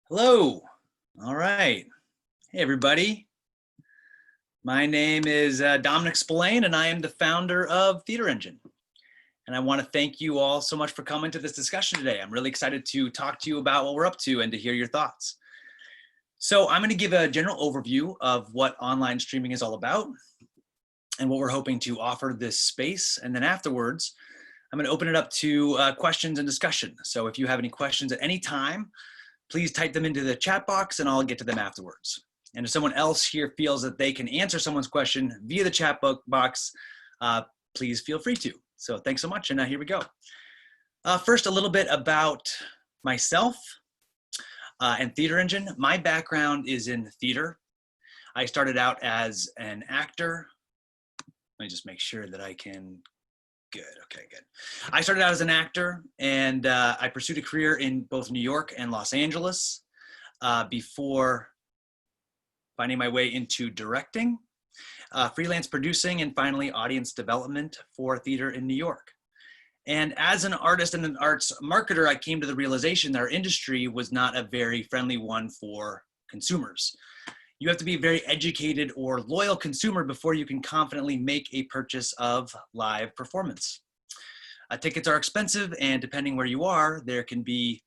Hello. All right. Hey, everybody. My name is Dominic Spillane, and I am the founder of TheaterEngine. And I want to thank you all so much for coming to this discussion today. I'm really excited to talk to you about what we're up to and to hear your thoughts. So I'm going to give a general overview of what online streaming is all about and what we're hoping to offer this space. And then afterwards, I'm going to open it up to questions and discussion. So if you have any questions at any time, please type them into the chat box and I'll get to them afterwards. And if someone else here feels that they can answer someone's question via the chat box, please feel free to. So thanks so much, and here we go. First, a little bit about myself and TheaterEngine. My background is in theater. I started out as an actor. Let me just make sure that I can. Good, okay, good. I started out as an actor, and I pursued a career in both New York and Los Angeles before finding my way into directing, freelance producing, and finally audience development for theater in New York. And as an artist and an arts marketer, I came to the realization that our industry was not a very friendly one for consumers. You have to be a very educated or loyal consumer before you can confidently make a purchase of live performance. Tickets are expensive, and depending where you are, there can be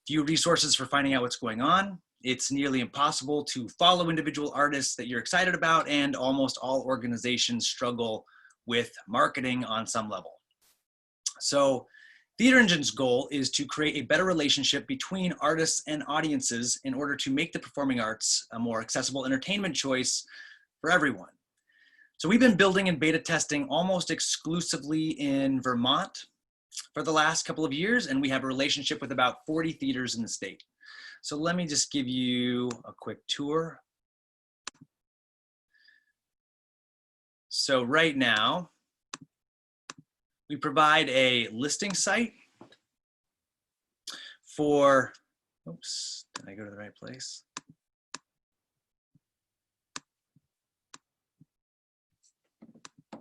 few resources for finding out what's going on. It's nearly impossible to follow individual artists that you're excited about, and almost all organizations struggle with marketing on some level. So TheaterEngine's goal is to create a better relationship between artists and audiences in order to make the performing arts a more accessible entertainment choice for everyone. So we've been building and beta testing almost exclusively in Vermont for the last couple of years, and we have a relationship with about 40 theaters in the state. So let me just give you a quick tour. So right now, we provide a listing site for, oops, did I go to the right place?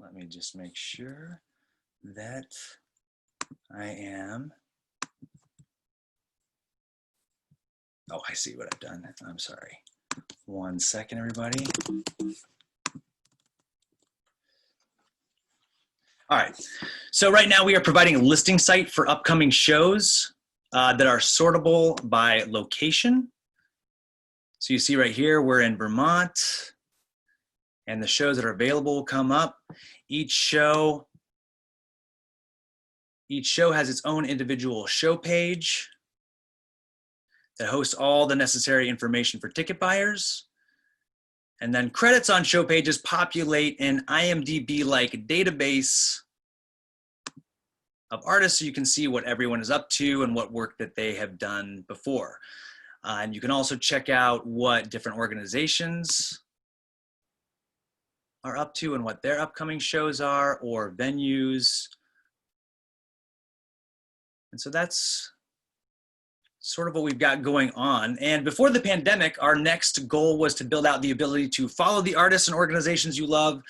Let me just make sure that I am. Oh, I see what I've done. I'm sorry. 1 second, everybody. All right. So right now we are providing a listing site for upcoming shows that are sortable by location. So you see right here, we're in Vermont, and the shows that are available will come up. Each show has its own individual show page that hosts all the necessary information for ticket buyers. And then credits on show pages populate an IMDb-like database of artists, so you can see what everyone is up to and what work that they have done before. And you can also check out what different organizations are up to and what their upcoming shows are, or venues. And so that's sort of what we've got going on. And before the pandemic, our next goal was to build out the ability to follow the artists and organizations you love,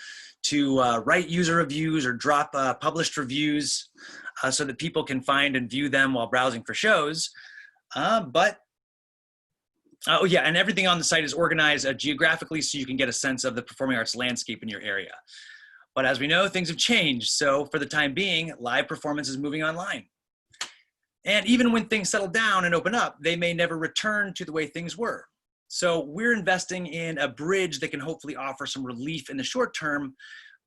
to write user reviews or drop published reviews so that people can find and view them while browsing for shows. Oh yeah, and everything on the site is organized geographically so you can get a sense of the performing arts landscape in your area. But as we know, things have changed. So for the time being, live performance is moving online. And even when things settle down and open up, they may never return to the way things were. So we're investing in a bridge that can hopefully offer some relief in the short term,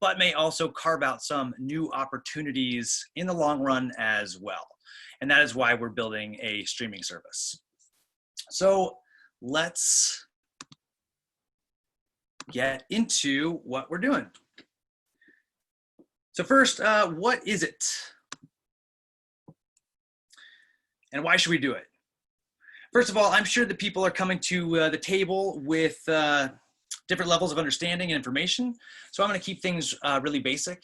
but may also carve out some new opportunities in the long run as well. And that is why we're building a streaming service. So let's get into what we're doing. So first, what is it? And why should we do it? First of all, I'm sure that people are coming to the table with different levels of understanding and information. So I'm going to keep things really basic.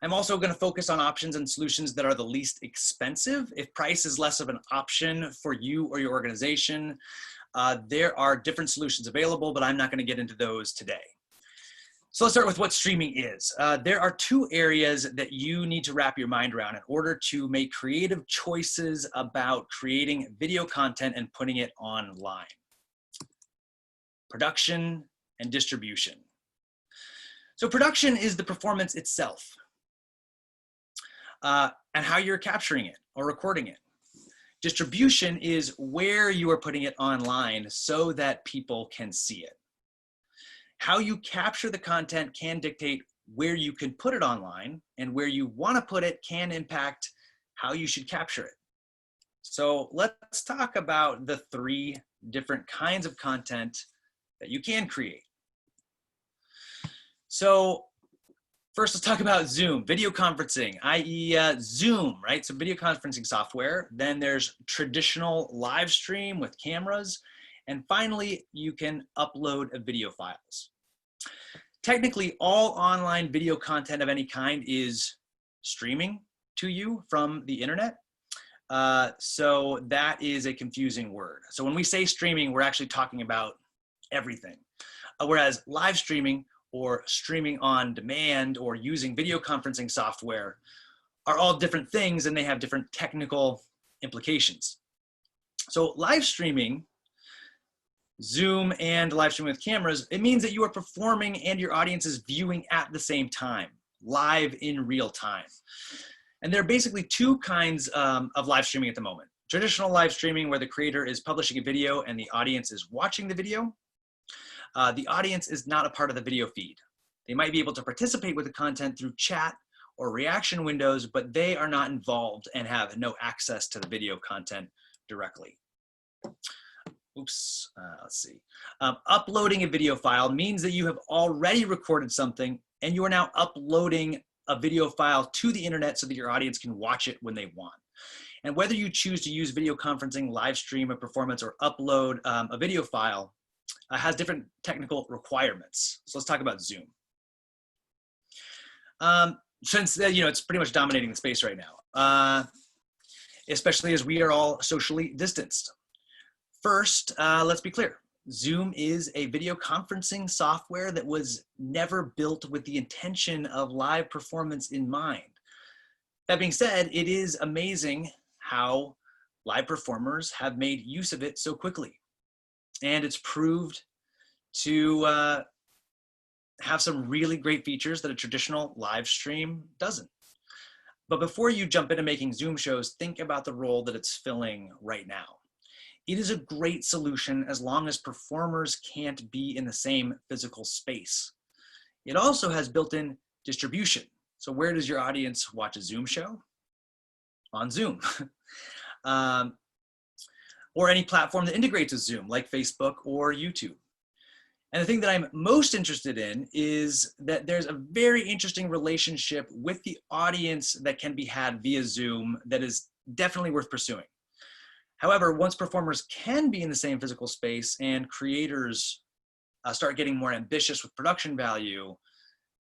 I'm also going to focus on options and solutions that are the least expensive. If price is less of an option for you or your organization, there are different solutions available, but I'm not going to get into those today. So let's start with what streaming is. There are two areas that you need to wrap your mind around in order to make creative choices about creating video content and putting it online: production and distribution. So production is the performance itself, and how you're capturing it or recording it. Distribution is where you are putting it online so that people can see it. How you capture the content can dictate where you can put it online, and where you want to put it can impact how you should capture it. So let's talk about the three different kinds of content that you can create. So first, let's talk about Zoom, video conferencing, i.e. Zoom, right? So video conferencing software. Then there's traditional live stream with cameras. And finally, you can upload video files. Technically, all online video content of any kind is streaming to you from the internet. So that is a confusing word. So when we say streaming, we're actually talking about everything. Whereas live streaming or streaming on demand or using video conferencing software are all different things, and they have different technical implications. So live streaming, Zoom and live streaming with cameras, it means that you are performing and your audience is viewing at the same time, live in real time. And there are basically two kinds of live streaming at the moment. Traditional live streaming, where the creator is publishing a video and the audience is watching the video. The audience is not a part of the video feed. They might be able to participate with the content through chat or reaction windows, but they are not involved and have no access to the video content directly. Oops, let's see. Uploading a video file means that you have already recorded something and you are now uploading a video file to the internet so that your audience can watch it when they want. And whether you choose to use video conferencing, live stream a performance, or upload a video file has different technical requirements. So let's talk about Zoom. Since it's pretty much dominating the space right now, especially as we are all socially distanced. First, let's be clear. Zoom is a video conferencing software that was never built with the intention of live performance in mind. That being said, it is amazing how live performers have made use of it so quickly. And it's proved to have some really great features that a traditional live stream doesn't. But before you jump into making Zoom shows, think about the role that it's filling right now. It is a great solution as long as performers can't be in the same physical space. It also has built-in distribution. So where does your audience watch a Zoom show? On Zoom. Or any platform that integrates with Zoom, like Facebook or YouTube. And the thing that I'm most interested in is that there's a very interesting relationship with the audience that can be had via Zoom that is definitely worth pursuing. However, once performers can be in the same physical space and creators start getting more ambitious with production value,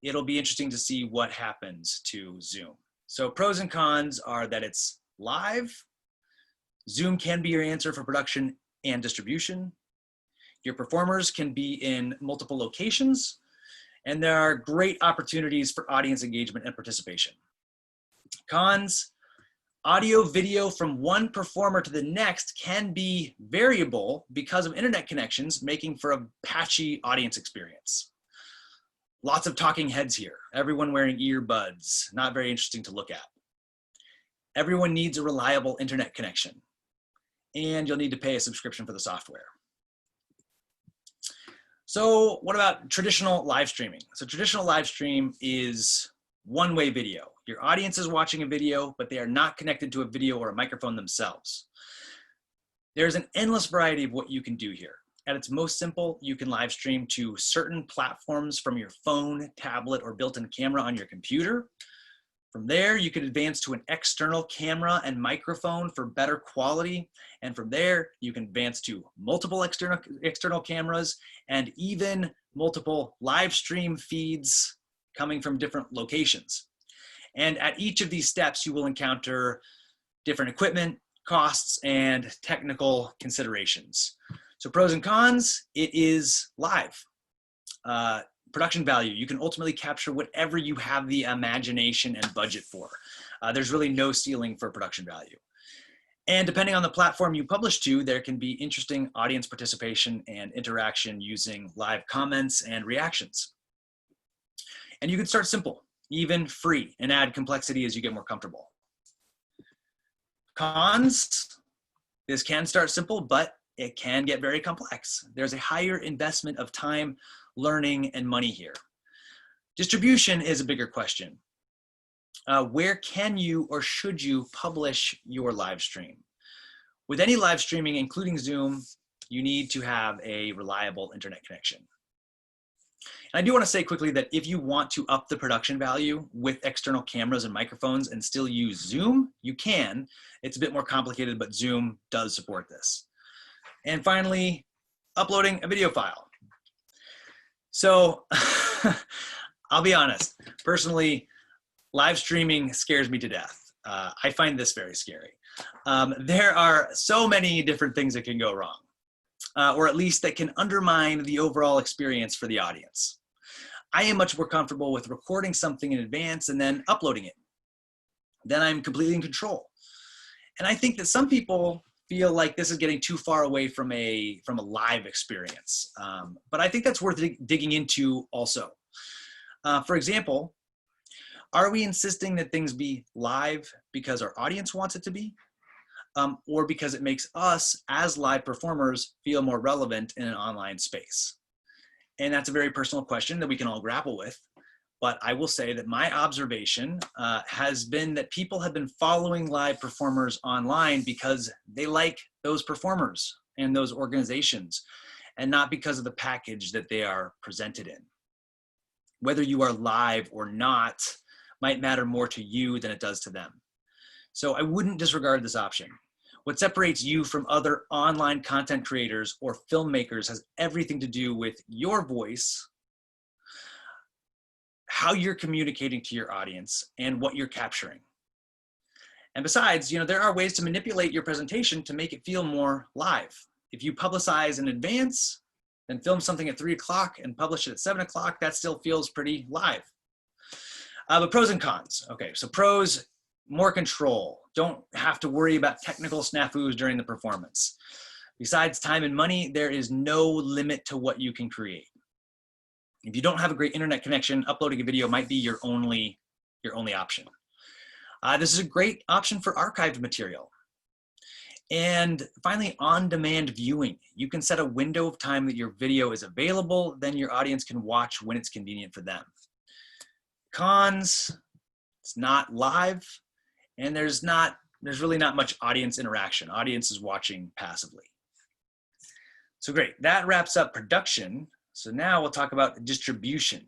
it'll be interesting to see what happens to Zoom. So pros and cons are that it's live. Zoom can be your answer for production and distribution. Your performers can be in multiple locations, and there are great opportunities for audience engagement and participation. Cons: audio video from one performer to the next can be variable because of internet connections, making for a patchy audience experience. Lots of talking heads here, everyone wearing earbuds, not very interesting to look at. Everyone needs a reliable internet connection, and you'll need to pay a subscription for the software. So what about traditional live streaming? So traditional live stream is one-way video. Your audience is watching a video, but they are not connected to a video or a microphone themselves. There's an endless variety of what you can do here. At its most simple, you can live stream to certain platforms from your phone, tablet, or built-in camera on your computer. From there, you can advance to an external camera and microphone for better quality. And from there, you can advance to multiple external cameras and even multiple live stream feeds coming from different locations. And at each of these steps, you will encounter different equipment, costs, and technical considerations. So pros and cons: it is live. production value. You can ultimately capture whatever you have the imagination and budget for. There's really no ceiling for production value. And depending on the platform you publish to, there can be interesting audience participation and interaction using live comments and reactions. And you can start simple, even free, and add complexity as you get more comfortable. Cons, this can start simple, but it can get very complex. There's a higher investment of time, learning, and money here. Distribution is a bigger question. Where can you or should you publish your live stream? With any live streaming, including Zoom, you need to have a reliable internet connection. And I do want to say quickly that if you want to up the production value with external cameras and microphones and still use Zoom, you can. It's a bit more complicated, but Zoom does support this. And finally, uploading a video file. So I'll be honest, personally, live streaming scares me to death. I find this very scary. There are so many different things that can go wrong, or at least that can undermine the overall experience for the audience. I am much more comfortable with recording something in advance and then uploading it. Then I'm completely in control. And I think that some people feel like this is getting too far away from a live experience. But I think that's worth digging into also. For example, are we insisting that things be live because our audience wants it to be? Or because it makes us as live performers feel more relevant in an online space? And that's a very personal question that we can all grapple with. But I will say that my observation has been that people have been following live performers online because they like those performers and those organizations, and not because of the package that they are presented in. Whether you are live or not might matter more to you than it does to them. So I wouldn't disregard this option. What separates you from other online content creators or filmmakers has everything to do with your voice, how you're communicating to your audience, and what you're capturing. And besides, there are ways to manipulate your presentation to make it feel more live. If you publicize in advance, then film something at 3 o'clock and publish it at 7 o'clock, that still feels pretty live. But pros and cons. Okay, so pros, more control. Don't have to worry about technical snafus during the performance. Besides time and money, there is no limit to what you can create. If you don't have a great internet connection, uploading a video might be your only option. This is a great option for archived material. And finally, on-demand viewing. You can set a window of time that your video is available, then your audience can watch when it's convenient for them. Cons, it's not live, and there's really not much audience interaction. Audience is watching passively. So great, that wraps up production. So now we'll talk about distribution.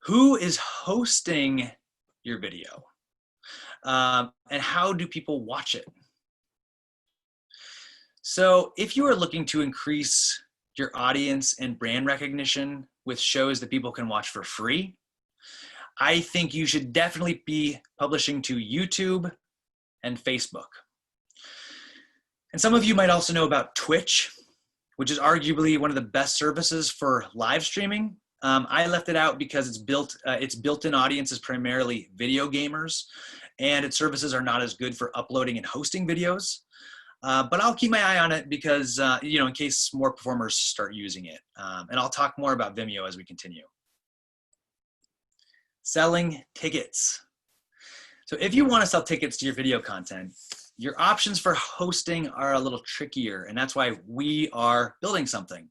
Who is hosting your video? And how do people watch it? So if you are looking to increase your audience and brand recognition with shows that people can watch for free, I think you should definitely be publishing to YouTube and Facebook. And some of you might also know about Twitch, which is arguably one of the best services for live streaming. I left it out because its built-in audience is primarily video gamers, and its services are not as good for uploading and hosting videos. But I'll keep my eye on it because, in case more performers start using it. And I'll talk more about Vimeo as we continue. Selling tickets. So if you want to sell tickets to your video content, your options for hosting are a little trickier, and that's why we are building something.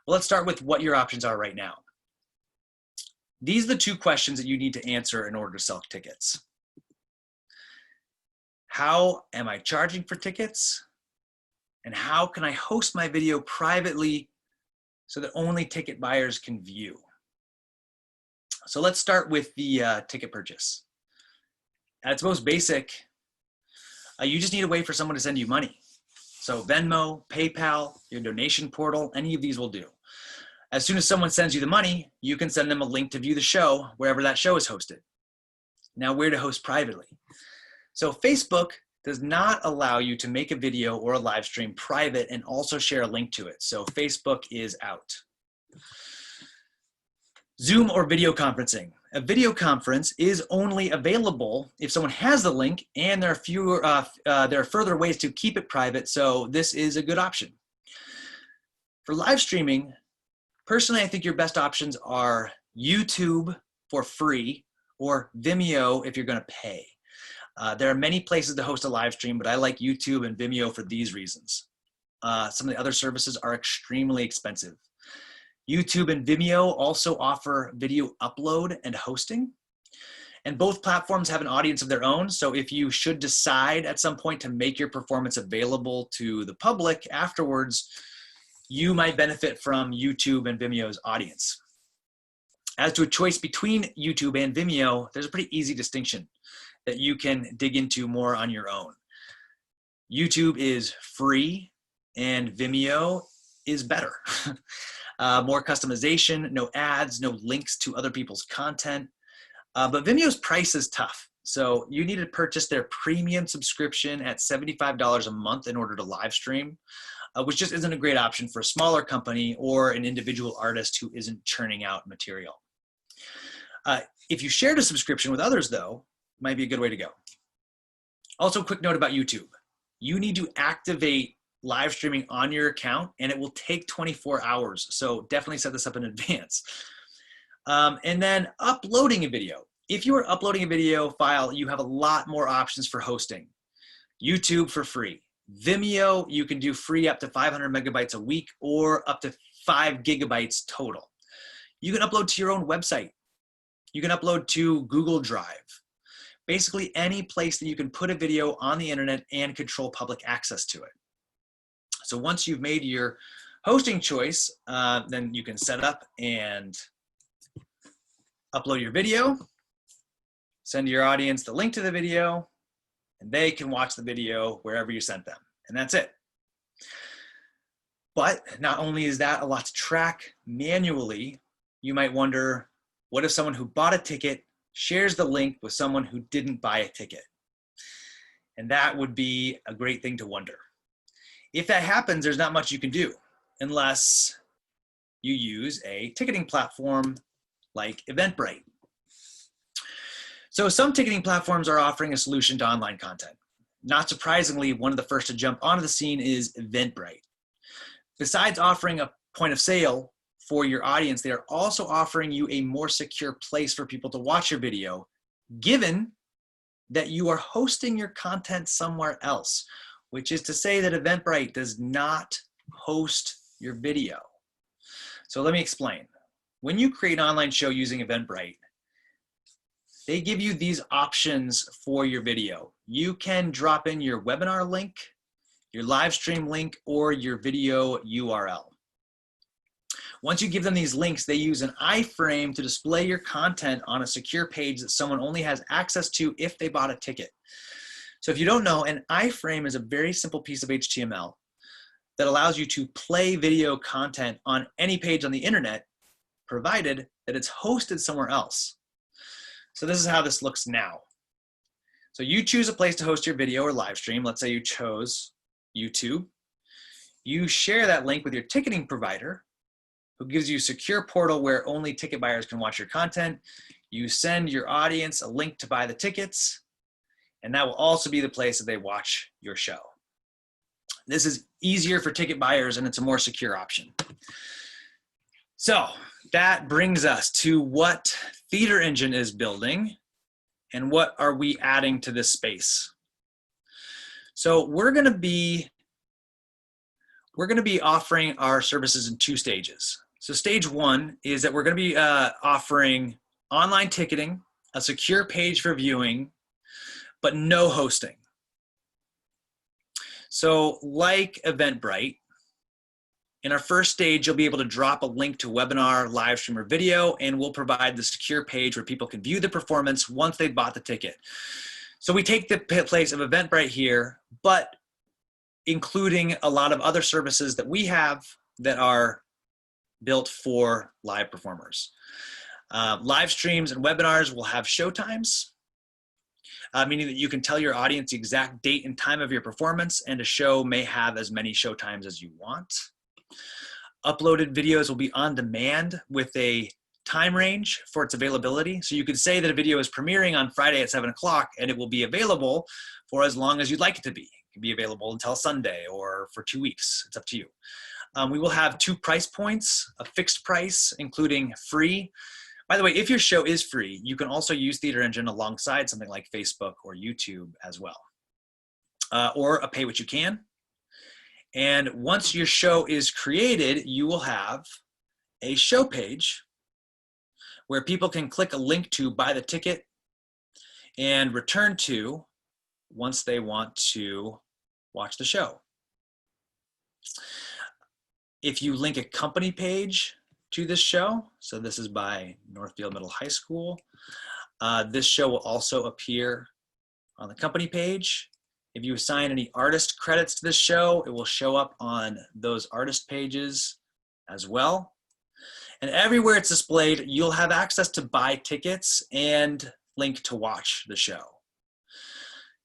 Well, let's start with what your options are right now. These are the 2 questions that you need to answer in order to sell tickets. How am I charging for tickets? And how can I host my video privately so that only ticket buyers can view? So let's start with the ticket purchase. At its most basic, you just need a way for someone to send you money. So Venmo, PayPal, your donation portal, any of these will do. As soon as someone sends you the money, you can send them a link to view the show wherever that show is hosted. Now, where to host privately? So Facebook does not allow you to make a video or a live stream private and also share a link to it. So Facebook is out. Zoom or video conferencing. A video conference is only available if someone has the link, and there are further ways to keep it private, so this is a good option. For live streaming, personally, I think your best options are YouTube for free or Vimeo if you're going to pay. There are many places to host a live stream, but I like YouTube and Vimeo for these reasons. Some of the other services are extremely expensive. YouTube and Vimeo also offer video upload and hosting. And both platforms have an audience of their own. So if you should decide at some point to make your performance available to the public afterwards, you might benefit from YouTube and Vimeo's audience. As to a choice between YouTube and Vimeo, there's a pretty easy distinction that you can dig into more on your own. YouTube is free and Vimeo is better. More customization, no ads, no links to other people's content. But Vimeo's price is tough. So you need to purchase their premium subscription at $75 a month in order to live stream, which just isn't a great option for a smaller company or an individual artist who isn't churning out material. If you shared a subscription with others though, it might be a good way to go. Also, a quick note about YouTube. You need to activate live streaming on your account, and it will take 24 hours. So definitely set this up in advance. And then uploading a video. If you are uploading a video file, you have a lot more options for hosting. YouTube for free. Vimeo, you can do free up to 500 megabytes a week or up to 5 gigabytes total. You can upload to your own website. You can upload to Google Drive. Basically any place that you can put a video on the internet and control public access to it. So once you've made your hosting choice, then you can set up and upload your video, send your audience the link to the video, and they can watch the video wherever you sent them. And that's it. But not only is that a lot to track manually, you might wonder, what if someone who bought a ticket shares the link with someone who didn't buy a ticket? And that would be a great thing to wonder. If that happens, there's not much you can do unless you use a ticketing platform like Eventbrite. So some ticketing platforms are offering a solution to online content. Not surprisingly, one of the first to jump onto the scene is Eventbrite. Besides offering a point of sale for your audience, they are also offering you a more secure place for people to watch your video, given that you are hosting your content somewhere else, which is to say that Eventbrite does not host your video. So let me explain. When you create an online show using Eventbrite, they give you these options for your video. You can drop in your webinar link, your live stream link, or your video URL. Once you give them these links, they use an iframe to display your content on a secure page that someone only has access to if they bought a ticket. So if you don't know, an iframe is a very simple piece of HTML that allows you to play video content on any page on the internet, provided that it's hosted somewhere else. So this is how this looks now. So you choose a place to host your video or live stream. Let's say you chose YouTube. You share that link with your ticketing provider, who gives you a secure portal where only ticket buyers can watch your content. You send your audience a link to buy the tickets, and that will also be the place that they watch your show. This is easier for ticket buyers, and it's a more secure option. So that brings us to what TheaterEngine is building and what are we adding to this space. So we're gonna be offering our services in 2 stages. So stage 1 is that we're gonna be offering online ticketing, a secure page for viewing, but no hosting. So like Eventbrite, in our first stage, you'll be able to drop a link to webinar, live stream, or video, and we'll provide the secure page where people can view the performance once they've bought the ticket. So we take the place of Eventbrite here, but including a lot of other services that we have that are built for live performers. Live streams and webinars will have show times, meaning that you can tell your audience the exact date and time of your performance, and a show may have as many show times as you want. Uploaded videos will be on demand with a time range for its availability. So you could say that a video is premiering on Friday at 7 o'clock and it will be available for as long as you'd like it to be. It can be available until Sunday or for 2 weeks. It's up to you. We will have 2 price points, a fixed price, including free. By the way, if your show is free, you can also use TheaterEngine alongside something like Facebook or YouTube as well, or a pay what you can. And once your show is created, you will have a show page where people can click a link to buy the ticket and return to once they want to watch the show. If you link a company page to this show, so this is by Northfield Middle High School, this show will also appear on the company page. If you assign any artist credits to this show, it will show up on those artist pages as well. And everywhere it's displayed, you'll have access to buy tickets and link to watch the show.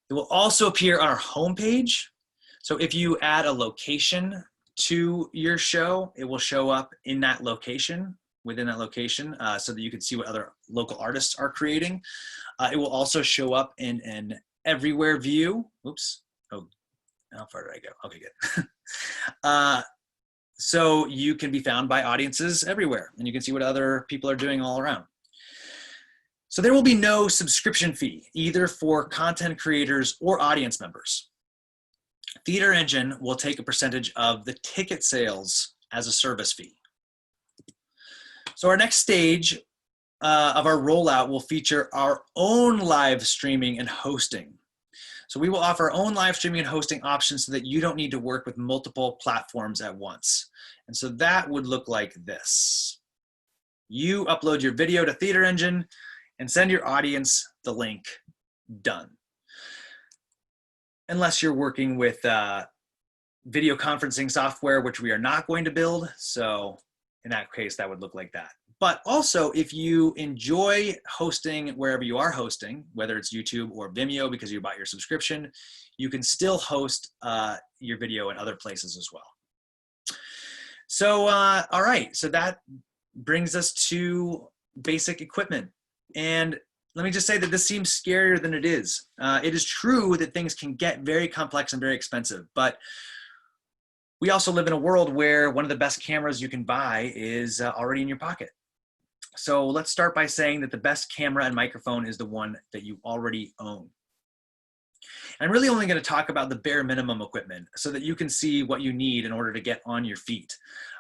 It will also appear on our homepage. So if you add a location to your show, it will show up in that location, within that location, so that you can see what other local artists are creating. It will also show up in an everywhere view. Oops. Oh, how far did I go? Okay, good. So you can be found by audiences everywhere, and you can see what other people are doing all around. So there will be no subscription fee, either for content creators or audience members. TheaterEngine will take a percentage of the ticket sales as a service fee. So our next stage of our rollout will feature our own live streaming and hosting. So we will offer our own live streaming and hosting options so that you don't need to work with multiple platforms at once. And so that would look like this. You upload your video to TheaterEngine and send your audience the link. Done. Unless you're working with video conferencing software, which we are not going to build. So in that case, that would look like that. But also, if you enjoy hosting wherever you are hosting, whether it's YouTube or Vimeo because you bought your subscription, you can still host your video in other places as well. So, all right, so that brings us to basic equipment. And let me just say that this seems scarier than it is. It is true that things can get very complex and very expensive, but we also live in a world where one of the best cameras you can buy is already in your pocket. So let's start by saying that the best camera and microphone is the one that you already own. I'm really only going to talk about the bare minimum equipment so that you can see what you need in order to get on your feet.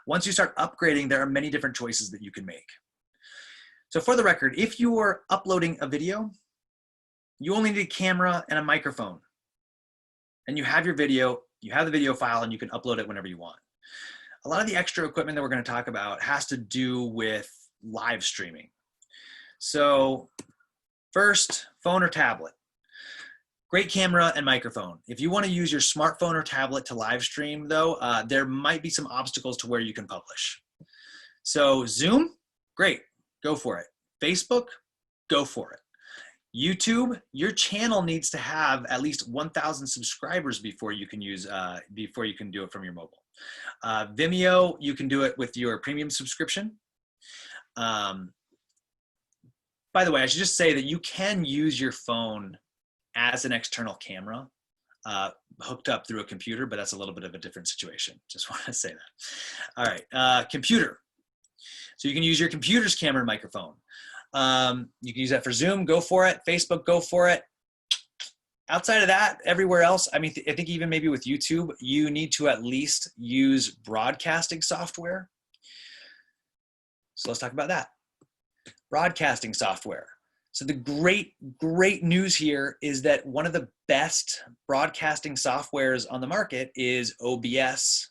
Once you start upgrading, there are many different choices that you can make. So for the record, if you are uploading a video, you only need a camera and a microphone. And you have your video, you have the video file, and you can upload it whenever you want. A lot of the extra equipment that we're going to talk about has to do with live streaming. So first, phone or tablet. Great camera and microphone. If you want to use your smartphone or tablet to live stream though, there might be some obstacles to where you can publish. So Zoom, great, go for it. Facebook, go for it. YouTube, your channel needs to have at least 1,000 subscribers before you can use, before you can do it from your mobile. Vimeo, you can do it with your premium subscription. By the way, I should just say that you can use your phone as an external camera hooked up through a computer, but that's a little bit of a different situation. Just want to say that. All right, computer. So you can use your computer's camera and microphone. You can use that for Zoom, go for it. Facebook, go for it. Outside of that, everywhere else, I mean, I think even maybe with YouTube, you need to at least use broadcasting software. So let's talk about that. Broadcasting software. So the great news here is that one of the best broadcasting softwares on the market is OBS,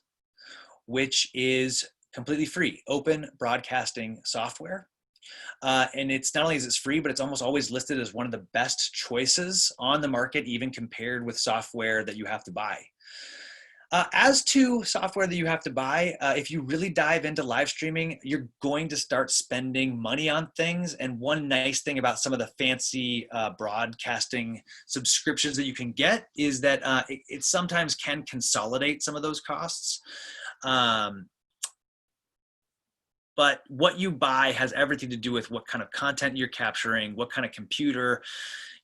which is completely free, open broadcasting software. And it's not only is it free, but it's almost always listed as one of the best choices on the market, even compared with software that you have to buy. As to software that you have to buy, if you really dive into live streaming, you're going to start spending money on things. And one nice thing about some of the fancy broadcasting subscriptions that you can get is that it sometimes can consolidate some of those costs. but what you buy has everything to do with what kind of content you're capturing, what kind of computer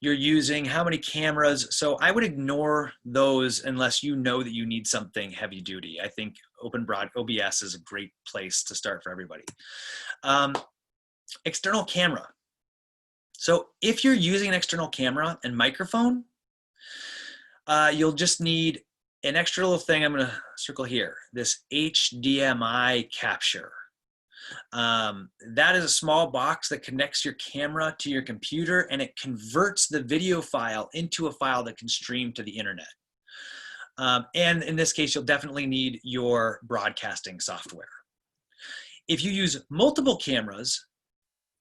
you're using, how many cameras. So I would ignore those unless you know that you need something heavy duty. I think OBS is a great place to start for everybody. External camera. So if you're using an external camera and microphone, you'll just need an extra little thing I'm going to circle here, this HDMI capture. That is a small box that connects your camera to your computer, and it converts the video file into a file that can stream to the internet. And in this case, you'll definitely need your broadcasting software. If you use multiple cameras,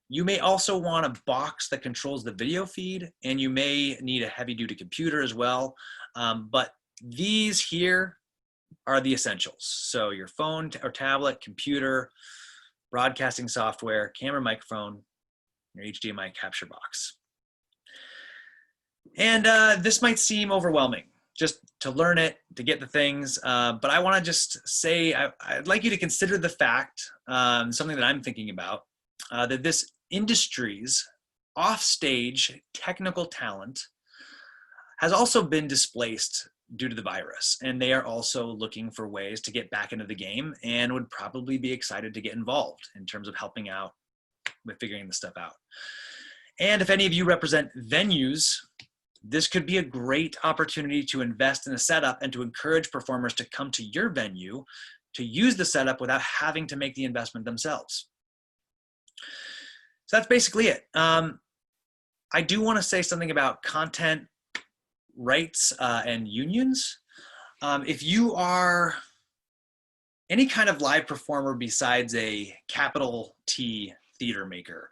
you may also want a box that controls the video feed, and you may need a heavy-duty computer as well. But these here are the essentials. So your phone or tablet, computer, broadcasting software, camera, microphone, your HDMI capture box. And this might seem overwhelming just to learn it, to get the things, but I want to just say I'd like you to consider the fact, something that I'm thinking about, that this industry's offstage technical talent has also been displaced due to the virus, and they are also looking for ways to get back into the game and would probably be excited to get involved in terms of helping out with figuring this stuff out. And if any of you represent venues, this could be a great opportunity to invest in a setup and to encourage performers to come to your venue to use the setup without having to make the investment themselves. So that's basically it. I do want to say something about content rights and unions. If you are any kind of live performer besides a capital T theater maker,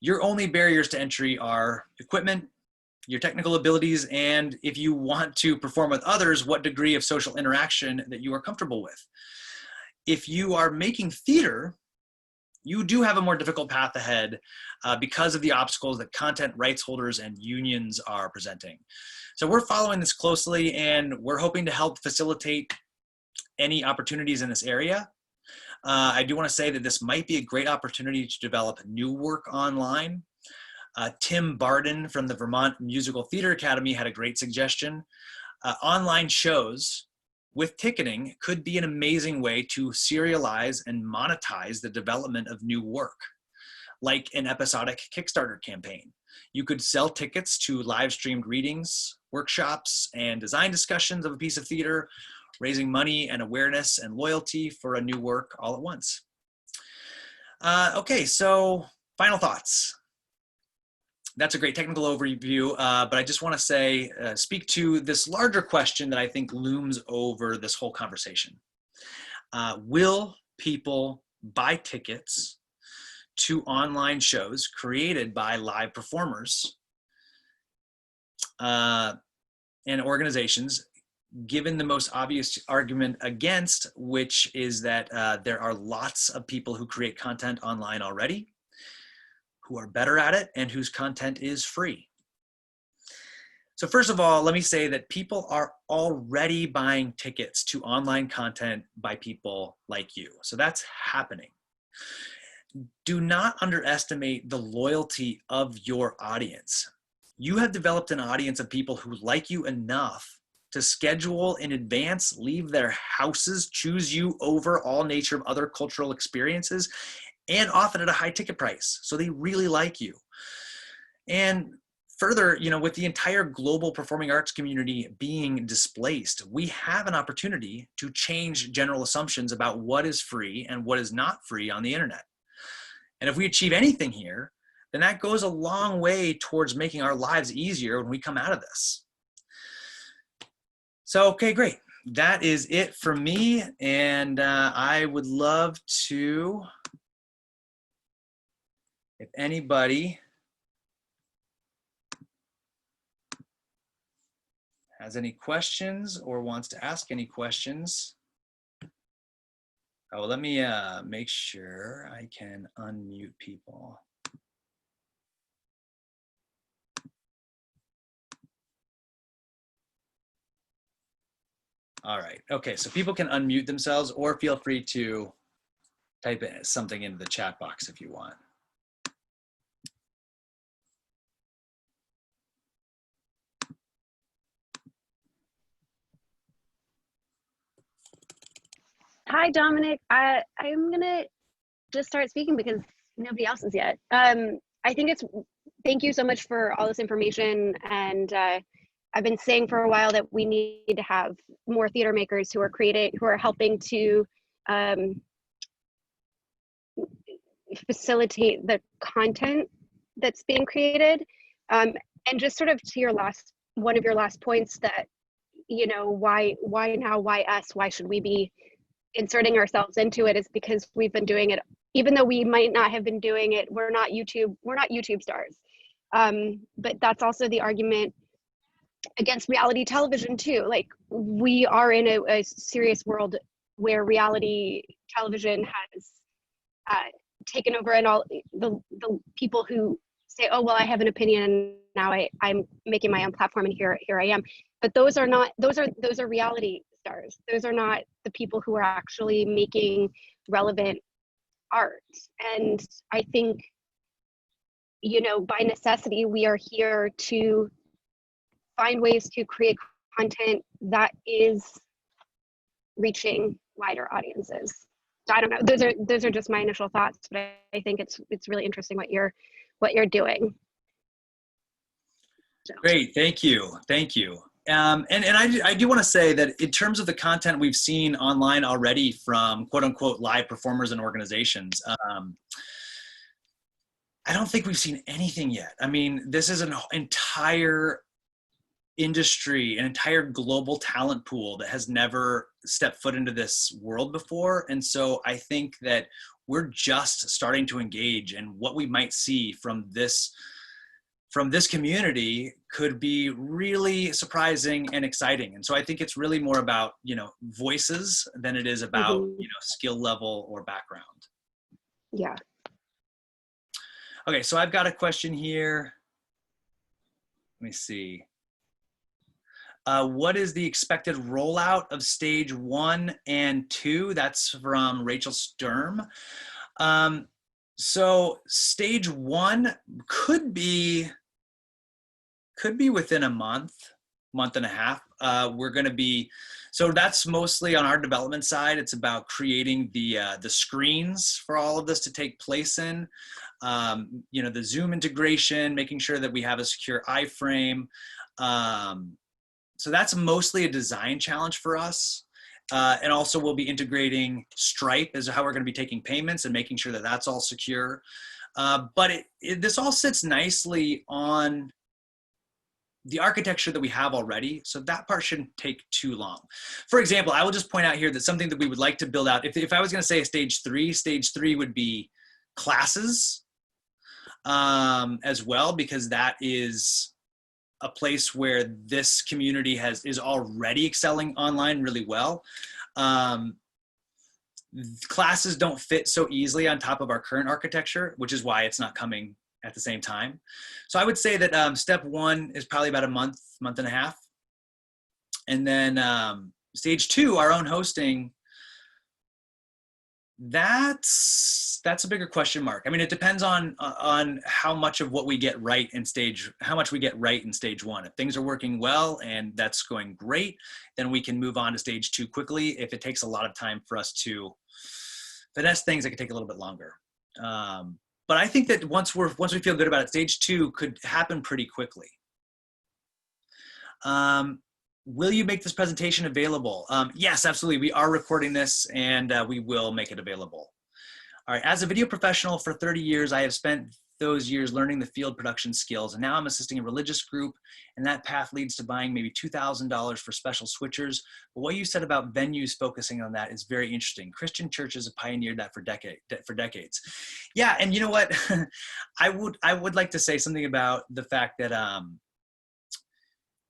your only barriers to entry are equipment, your technical abilities, and if you want to perform with others, what degree of social interaction that you are comfortable with. If you are making theater, you do have a more difficult path ahead because of the obstacles that content rights holders and unions are presenting. So we're following this closely, and we're hoping to help facilitate any opportunities in this area. I do want to say that this might be a great opportunity to develop new work online. Tim Barden from the Vermont Musical Theater Academy had a great suggestion. Online shows with ticketing could be an amazing way to serialize and monetize the development of new work, like an episodic Kickstarter campaign. You could sell tickets to live streamed readings, workshops, and design discussions of a piece of theater, raising money and awareness and loyalty for a new work all at once. Okay, so final thoughts. That's a great technical overview, but I just want to say, speak to this larger question that I think looms over this whole conversation. Will people buy tickets to online shows created by live performers and organizations, given the most obvious argument against, which is that there are lots of people who create content online already, who are better at it, and whose content is free? So first of all, let me say that people are already buying tickets to online content by people like you. So that's happening. Do not underestimate the loyalty of your audience. You have developed an audience of people who like you enough to schedule in advance, leave their houses, choose you over all nature of other cultural experiences, and often at a high ticket price. So they really like you. And further, with the entire global performing arts community being displaced, we have an opportunity to change general assumptions about what is free and what is not free on the internet. And if we achieve anything here, then that goes a long way towards making our lives easier when we come out of this. So, okay, great. That is it for me. And I would love to, if anybody has any questions or wants to ask any questions. Oh, let me make sure I can unmute people. All right, okay, so people can unmute themselves or feel free to type something into the chat box if you want. Hi, Dominic. I'm gonna just start speaking because nobody else is yet. Thank you so much for all this information. And I've been saying for a while that we need to have more theater makers who are helping to facilitate the content that's being created. And just sort of to one of your last points that, why now, why us, why should we be inserting ourselves into it, is because we've been doing it, even though we might not have been doing it. We're not YouTube stars. But that's also the argument against reality television too. Like, we are in a serious world where reality television has taken over, and all the people who say, oh, well, I have an opinion and now I'm making my own platform and here I am. But those are reality stars. Those are not the people who are actually making relevant art. And I think, by necessity, we are here to find ways to create content that is reaching wider audiences. So I don't know. Those are just my initial thoughts, but I think it's really interesting what you're doing. So. Great, thank you. And I do want to say that in terms of the content we've seen online already from quote unquote live performers and organizations, I don't think we've seen anything yet. I mean, this is an entire industry, an entire global talent pool that has never stepped foot into this world before. And so I think that we're just starting to engage, and what we might see from this community could be really surprising and exciting. And so I think it's really more about, voices than it is about, skill level or background. Yeah. Okay, so I've got a question here. Let me see. What is the expected rollout of stage 1 and 2? That's from Rachel Sturm. So stage 1 could be within a month and a half. We're going to be, so that's mostly on our development side. It's about creating the screens for all of this to take place in. The Zoom integration, making sure that we have a secure iframe. So that's mostly a design challenge for us. And also we'll be integrating Stripe as how we're going to be taking payments and making sure that that's all secure. But this all sits nicely on the architecture that we have already. So that part shouldn't take too long. For example, I will just point out here that something that we would like to build out, if I was going to say stage 3 would be classes as well, because that is a place where this community is already excelling online really well. Classes don't fit so easily on top of our current architecture, which is why it's not coming at the same time. So I would say that step 1 is probably about a month and a half. And then stage 2, our own hosting, that's a bigger question mark. I mean, it depends on how much of what we get right in stage 1. If things are working well and that's going great, then we can move on to stage 2 quickly. If it takes a lot of time for us to finesse things, it could take a little bit longer. But I think that once we feel good about it, stage 2 could happen pretty quickly. Will you make this presentation available? Yes, absolutely. We are recording this and we will make it available. All right, as a video professional for 30 years, I have spent those years learning the field production skills, and now I'm assisting a religious group, and that path leads to buying maybe $2,000 for special switchers. But what you said about venues focusing on that is very interesting. Christian churches have pioneered that for decades. Yeah, and you know what? I would like to say something about the fact that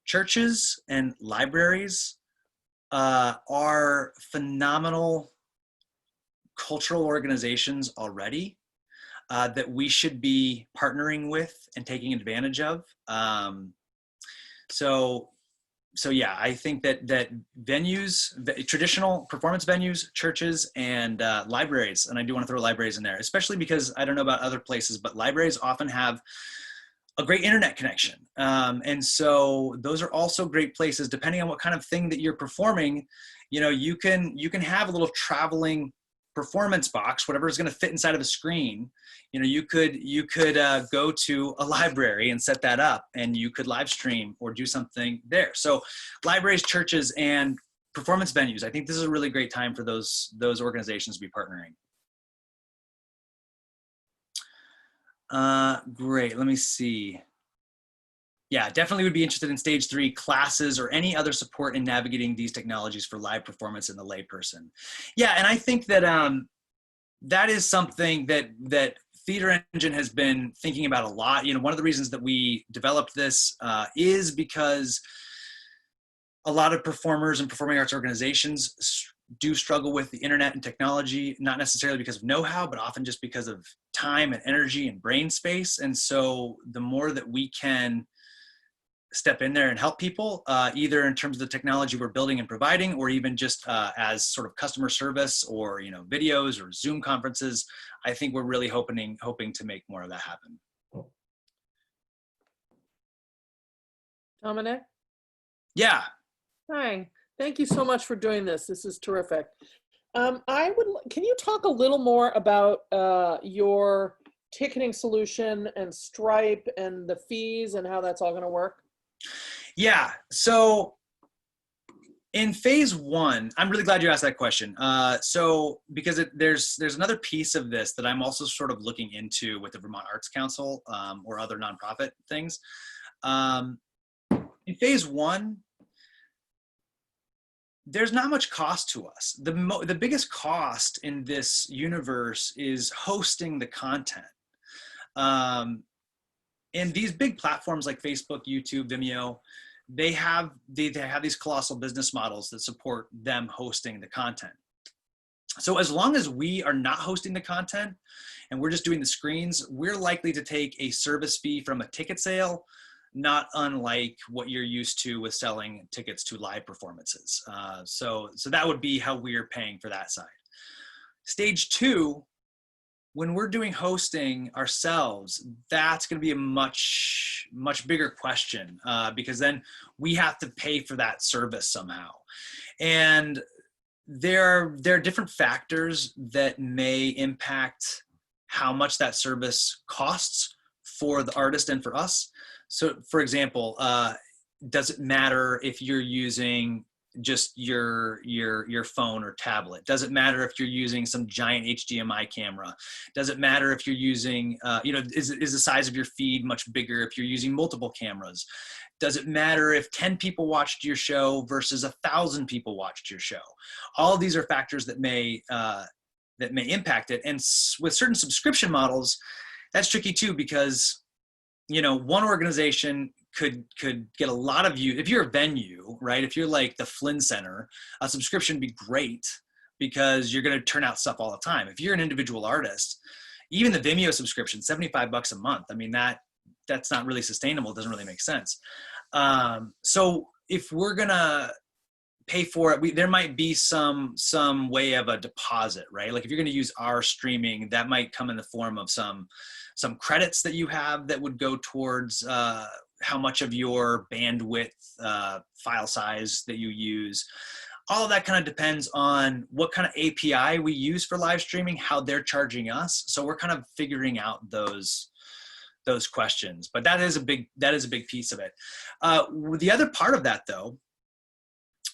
churches and libraries are phenomenal cultural organizations already that we should be partnering with and taking advantage of. So so yeah, I think that venues, traditional performance venues, churches, and libraries, and I do want to throw libraries in there, especially because I don't know about other places, but libraries often have a great internet connection. And so those are also great places, depending on what kind of thing that you're performing. You can have a little traveling performance box, whatever is going to fit inside of a screen. You could go to a library and set that up, and you could live stream or do something there. So libraries, churches, and performance venues, I think this is a really great time for those organizations to be partnering. Great, let me see. Yeah, definitely would be interested in stage 3 classes or any other support in navigating these technologies for live performance in the layperson. Yeah, and I think that that is something that TheaterEngine has been thinking about a lot. One of the reasons that we developed this is because a lot of performers and performing arts organizations do struggle with the internet and technology, not necessarily because of know-how, but often just because of time and energy and brain space. And so the more that we can step in there and help people, either in terms of the technology we're building and providing, or even just as sort of customer service or videos or Zoom conferences, I think we're really hoping to make more of that happen. Dominic? Yeah. Hi, thank you so much for doing this. This is terrific. Can you talk a little more about your ticketing solution and Stripe and the fees and how that's all going to work? Yeah, so in phase 1, I'm really glad you asked that question. So because there's another piece of this that I'm also sort of looking into with the Vermont Arts Council or other nonprofit things. In phase 1, there's not much cost to us. The biggest cost in this universe is hosting the content. And these big platforms like Facebook, YouTube, Vimeo, they have these colossal business models that support them hosting the content. So as long as we are not hosting the content and we're just doing the screens, we're likely to take a service fee from a ticket sale, not unlike what you're used to with selling tickets to live performances. So that would be how we're paying for that side. Stage 2, when we're doing hosting ourselves, that's going to be a much bigger question because then we have to pay for that service somehow. And there are different factors that may impact how much that service costs for the artist and for us. So for example, does it matter if you're using just your phone or tablet? Does it matter if you're using some giant HDMI camera? Does it matter if you're using, is the size of your feed much bigger if you're using multiple cameras? Does it matter if 10 people watched your show versus 1,000 people watched your show? All of these are factors that may impact it. And with certain subscription models, that's tricky too, because one organization could get a lot of you. If you're a venue, right? If you're like the Flynn Center, a subscription would be great because you're going to turn out stuff all the time. If you're an individual artist, even the Vimeo subscription, $75 a month. I mean, that's not really sustainable. It doesn't really make sense. So if we're going to pay for it, there might be some way of a deposit, right? Like if you're going to use our streaming, that might come in the form of some credits that you have that would go towards how much of your bandwidth file size that you use. All of that kind of depends on what kind of API we use for live streaming, how they're charging us. So we're kind of figuring out those questions, but that is a big piece of it. The other part of that though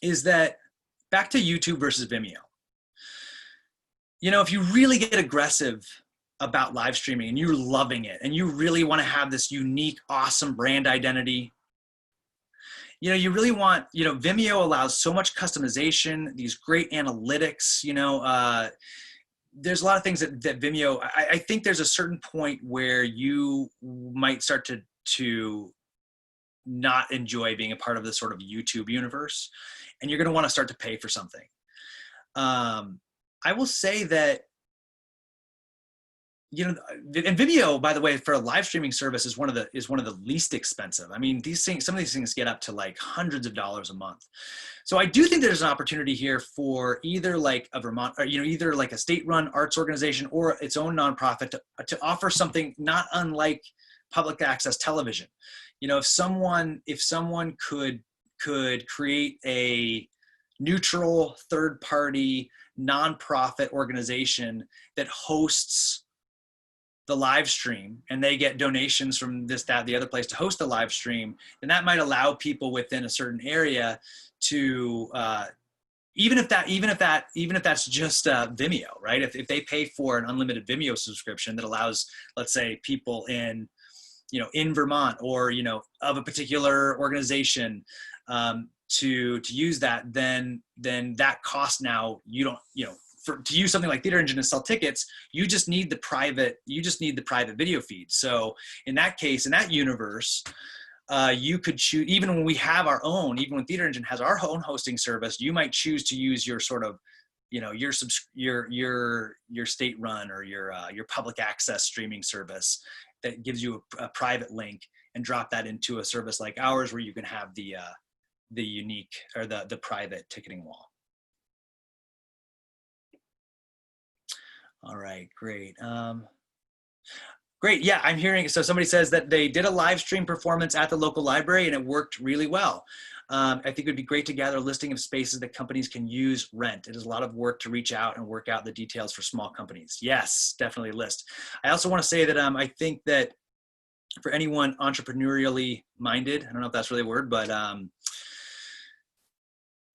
is that back to YouTube versus Vimeo. If you really get aggressive about live streaming and you're loving it and you really want to have this unique, awesome brand identity, you really want, Vimeo allows so much customization, these great analytics, there's a lot of things that Vimeo, I think there's a certain point where you might start to not enjoy being a part of this sort of YouTube universe, and you're going to want to start to pay for something. I will say that you know, and Vimeo, by the way, for a live streaming service is one of the least expensive. I mean, some of these things get up to like hundreds of dollars a month. So I do think there's an opportunity here for either like a Vermont, or, you know, either like a state-run arts organization or its own nonprofit to offer something not unlike public access television. You know, if someone could create a neutral third-party nonprofit organization that hosts the live stream, and they get donations from this, that, the other place to host the live stream, then that might allow people within a certain area to, even if that's just Vimeo, right? If they pay for an unlimited Vimeo subscription that allows, let's say, people in, you know, in Vermont or, you know, of a particular organization to use that, then that cost now, you don't, you know, to use something like TheaterEngine to sell tickets, you just need the private video feed. So in that case, in that universe, you could choose, even when we have our own, even when TheaterEngine has our own hosting service, you might choose to use your sort of, you know, your state run or your public access streaming service that gives you a private link, and drop that into a service like ours where you can have the unique or the private ticketing wall. All right, great. Great, yeah, I'm hearing, so somebody says that they did a live stream performance at the local library and it worked really well. I think it would be great to gather a listing of spaces that companies can use, rent. It is a lot of work to reach out and work out the details for small companies. Yes, definitely a list. I also want to say that I think that for anyone entrepreneurially minded, I don't know if that's really a word, but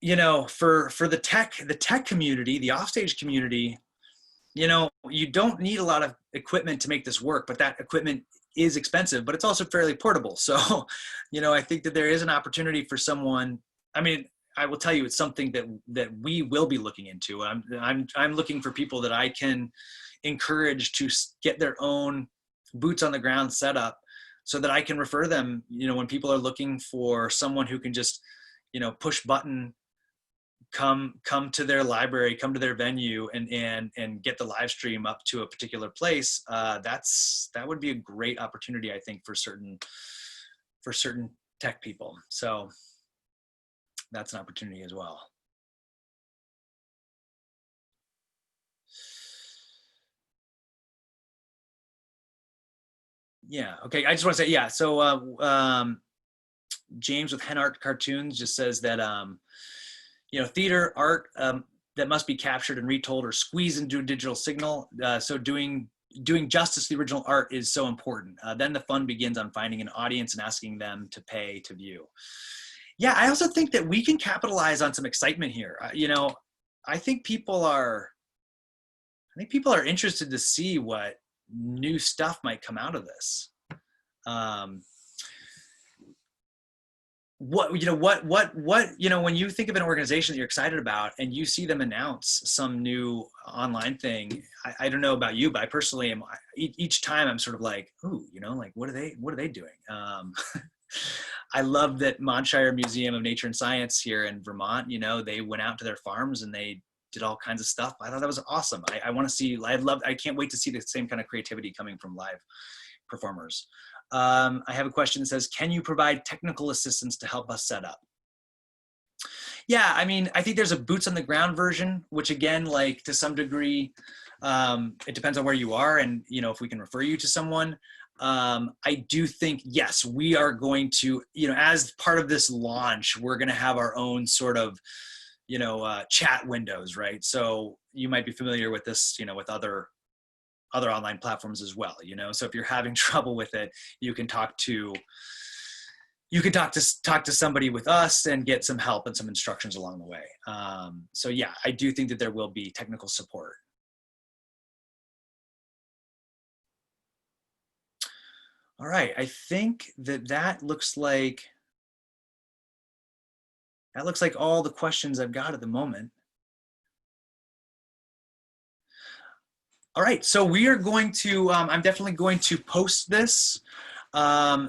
you know, for the tech community, the offstage community, you know, you don't need a lot of equipment to make this work, but that equipment is expensive, but it's also fairly portable. So, you know, I think that there is an opportunity for someone. I mean, I will tell you, it's something that we will be looking into. I'm looking for people that I can encourage to get their own boots on the ground setup, so that I can refer them, you know, when people are looking for someone who can just, you know, push button, come to their library, come to their venue, and get the live stream up to a particular place. That would be a great opportunity, I think, for certain tech people. So that's an opportunity as well. Yeah, okay, I just want to say, yeah, so James with Hen Art Cartoons just says that you know, theater art that must be captured and retold or squeezed into a digital signal. So doing justice to the original art is so important. Then the fun begins on finding an audience and asking them to pay to view. Yeah, I also think that we can capitalize on some excitement here. You know, I think people are interested to see what new stuff might come out of this. What you know, when you think of an organization that you're excited about and you see them announce some new online thing, I don't know about you, but I personally am, each time I'm sort of like, ooh, you know, like what are they doing? I love that Montshire Museum of Nature and Science here in Vermont, you know, they went out to their farms and they did all kinds of stuff. I thought that was awesome. I want to see, I can't wait to see the same kind of creativity coming from live performers. I have a question that says, can you provide technical assistance to help us set up? Yeah, I mean, I think there's a boots on the ground version, which again, like to some degree, it depends on where you are and, you know, if we can refer you to someone. I do think, yes, we are going to, you know, as part of this launch, we're going to have our own sort of, you know, chat windows, right? So you might be familiar with this, you know, with other online platforms as well, you know? So if you're having trouble with it, you can talk to somebody with us and get some help and some instructions along the way. So yeah, I do think that there will be technical support. All right, I think that looks like all the questions I've got at the moment. All right, so we are going to, I'm definitely going to post this. I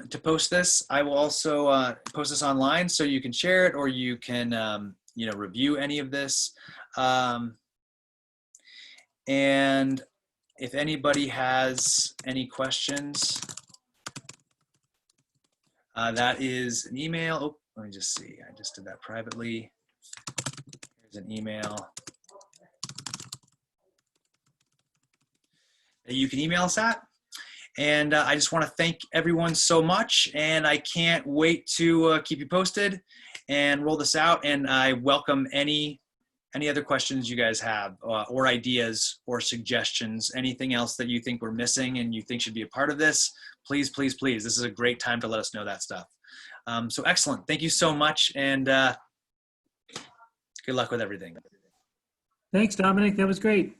will also post this online so you can share it or you can, you know, review any of this. And if anybody has any questions, that is an email. Oh, let me just see. I just did that privately. Here's an email that you can email us at. And I just want to thank everyone so much. And I can't wait to keep you posted and roll this out. And I welcome any other questions you guys have, or ideas or suggestions, anything else that you think we're missing and you think should be a part of this. Please, please, please. This is a great time to let us know that stuff. So excellent. Thank you so much. And good luck with everything. Thanks, Dominic. That was great.